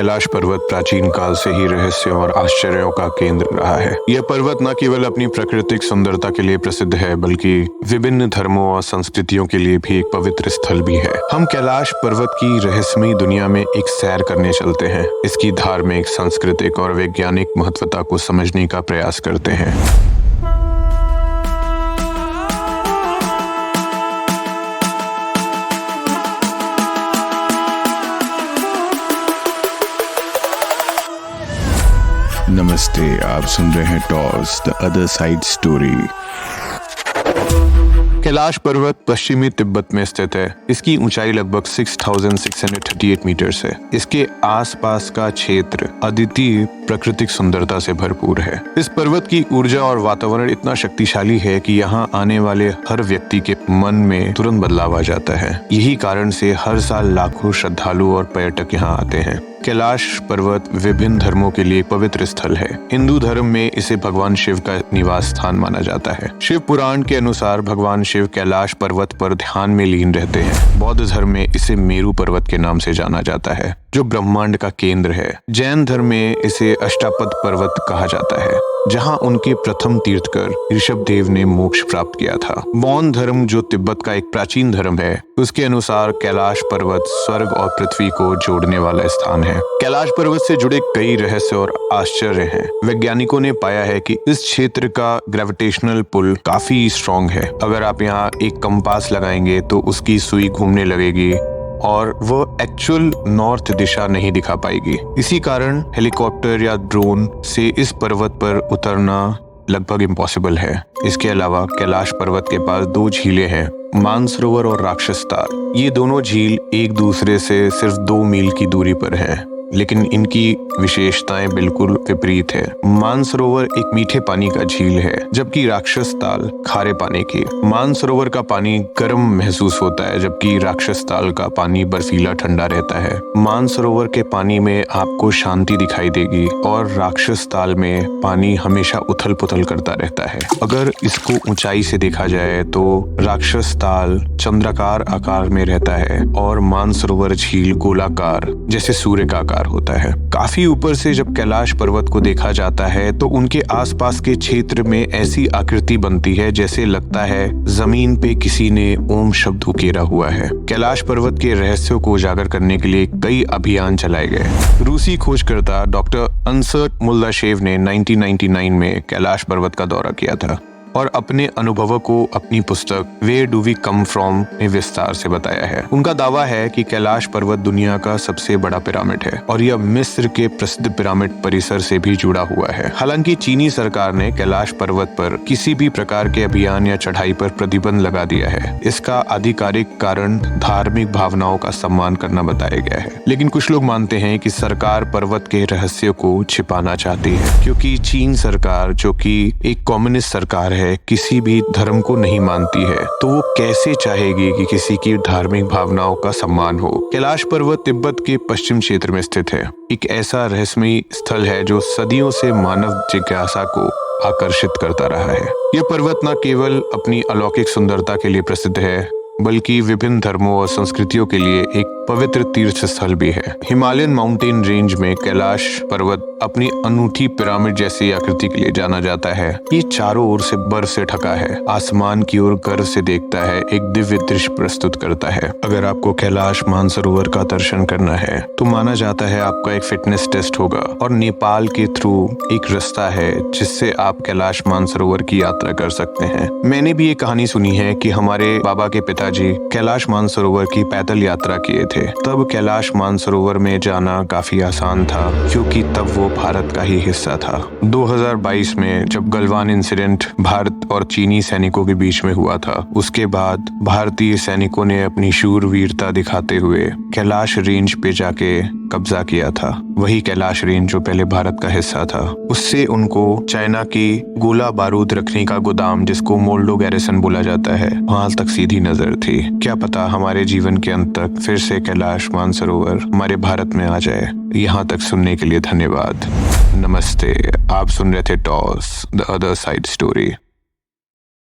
कैलाश पर्वत प्राचीन काल से ही रहस्यों और आश्चर्यों का केंद्र रहा है। यह पर्वत न केवल अपनी प्राकृतिक सुंदरता के लिए प्रसिद्ध है, बल्कि विभिन्न धर्मों और संस्कृतियों के लिए भी एक पवित्र स्थल भी है। हम कैलाश पर्वत की रहस्यमयी दुनिया में एक सैर करने चलते हैं, इसकी धार्मिक, सांस्कृतिक और वैज्ञानिक महत्वता को समझने का प्रयास करते हैं। नमस्ते, आप सुन रहे हैं toss the other side story. Kailash पर्वत पश्चिमी तिब्बत में स्थित है। इसकी ऊंचाई लगभग 6638 मीटर्स है। इसके आसपास का क्षेत्र अद्वितीय प्राकृतिक सुंदरता से भरपूर है। इस पर्वत की ऊर्जा और वातावरण इतना शक्तिशाली है कि यहाँ आने वाले हर व्यक्ति के मन में तुरंत बदलाव आ जाता है। यही कारण से हर साल लाखों श्रद्धालु और पर्यटक यहाँ आते हैं। कैलाश पर्वत विभिन्न धर्मों के लिए पवित्र स्थल है। हिंदू धर्म में इसे भगवान शिव का निवास स्थान माना जाता है। शिव पुराण के अनुसार भगवान शिव कैलाश पर्वत पर ध्यान में लीन रहते हैं। बौद्ध धर्म में इसे मेरु पर्वत के नाम से जाना जाता है, जो ब्रह्मांड का केंद्र है। जैन धर्म में इसे अष्टापद पर्वत कहा जाता है, जहां उनके प्रथम तीर्थकर ऋषभ देव ने मोक्ष प्राप्त किया था। बौद्ध धर्म, जो तिब्बत का एक प्राचीन धर्म है, उसके अनुसार कैलाश पर्वत स्वर्ग और पृथ्वी को जोड़ने वाला स्थान है। कैलाश पर्वत से जुड़े कई रहस्य और आश्चर्य हैं। वैज्ञानिकों ने पाया है कि इस क्षेत्र का ग्रेविटेशनल पुल काफी स्ट्रॉन्ग है। अगर आप यहाँ एक कंपास लगाएंगे तो उसकी सुई घूमने लगेगी और वो एक्चुअल नॉर्थ दिशा नहीं दिखा पाएगी। इसी कारण हेलीकॉप्टर या ड्रोन से इस पर्वत पर उतरना लगभग इम्पॉसिबल है। इसके अलावा कैलाश पर्वत के पास 2 झीलें हैं, मानसरोवर और राक्षस ताल। ये दोनों झील एक दूसरे से सिर्फ 2 मील की दूरी पर हैं, लेकिन इनकी विशेषताएं बिल्कुल विपरीत है। मानसरोवर एक मीठे पानी का झील है, जबकि राक्षस ताल खारे पानी की। मानसरोवर का पानी गर्म महसूस होता है, जबकि राक्षस ताल का पानी बर्फीला ठंडा रहता है। मानसरोवर के पानी में आपको शांति दिखाई देगी और राक्षस ताल में पानी हमेशा उथल पुथल करता रहता है। अगर इसको ऊंचाई से देखा जाए तो राक्षस ताल चंद्राकार आकार में रहता है और मानसरोवर झील गोलाकार जैसे सूर्य का आकार होता है। काफी ऊपर से जब कैलाश पर्वत को देखा जाता है तो उनके आसपास के क्षेत्र में ऐसी आकृति बनती है जैसे लगता है जमीन पे किसी ने ओम शब्द उकेरा हुआ है। कैलाश पर्वत के रहस्यों को उजागर करने के लिए कई अभियान चलाए गए। रूसी खोजकर्ता डॉक्टर अंसर्ट मुल्दाशेव ने 1999 में कैलाश पर्वत का दौरा किया था और अपने अनुभवों को अपनी पुस्तक where do we come from में विस्तार से बताया है। उनका दावा है कि कैलाश पर्वत दुनिया का सबसे बड़ा पिरामिड है और यह मिस्र के प्रसिद्ध पिरामिड परिसर से भी जुड़ा हुआ है। हालांकि चीनी सरकार ने कैलाश पर्वत पर किसी भी प्रकार के अभियान या चढ़ाई पर प्रतिबंध लगा दिया है। इसका आधिकारिक कारण धार्मिक भावनाओं का सम्मान करना बताया गया है। लेकिन कुछ लोग मानते हैं कि सरकार पर्वत के रहस्यों को छिपाना चाहती है, क्योंकि चीन सरकार, जो कि एक कम्युनिस्ट सरकार है, किसी भी धर्म को नहीं मानती है, तो वो कैसे चाहेगी कि किसी की धार्मिक भावनाओं का सम्मान हो। कैलाश पर्वत तिब्बत के पश्चिम क्षेत्र में स्थित है। एक ऐसा रहस्यमयी स्थल है जो सदियों से मानव जिज्ञासा को आकर्षित करता रहा है। यह पर्वत न केवल अपनी अलौकिक सुंदरता के लिए प्रसिद्ध है, बल्कि विभिन्न धर्मों और संस्कृतियों के लिए एक पवित्र तीर्थ स्थल भी है। हिमालयन माउंटेन रेंज में कैलाश पर्वत अपनी अनूठी पिरामिड जैसी आकृति के लिए जाना जाता है। ये चारों ओर से बर्फ से ढका है, आसमान की ओर गर्व से देखता है, एक दिव्य दृश्य प्रस्तुत करता है। अगर आपको कैलाश मानसरोवर का दर्शन करना है तो माना जाता है आपका एक फिटनेस टेस्ट होगा और नेपाल के थ्रू एक रास्ता है जिससे आप कैलाश मानसरोवर की यात्रा कर सकते हैं। मैंने भी ये कहानी सुनी है कि हमारे बाबा के पिताजी कैलाश मानसरोवर की पैदल यात्रा किए थे। तब कैलाश मानसरोवर में जाना काफी आसान था, क्योंकि तब वो भारत का ही हिस्सा था। 2022 में जब गलवान इंसिडेंट भारत और चीनी सैनिकों के बीच में हुआ था, उसके बाद भारतीय सैनिकों ने अपनी शूरवीरता दिखाते हुए कैलाश रेंज पे जाके कब्जा किया था। वही कैलाश रेंज जो पहले भारत का हिस्सा था। उससे उनको चाइना की गोला बारूद रखने का गोदाम, जिसको मोल्डो गैरिसन बोला जाता है, वहां तक सीधी नजर थी। क्या पता हमारे जीवन के अंत तक फिर से कैलाश मानसरोवर हमारे भारत में आ जाए। यहाँ तक सुनने के लिए धन्यवाद। नमस्ते, आप सुन रहे थे toss the other side story.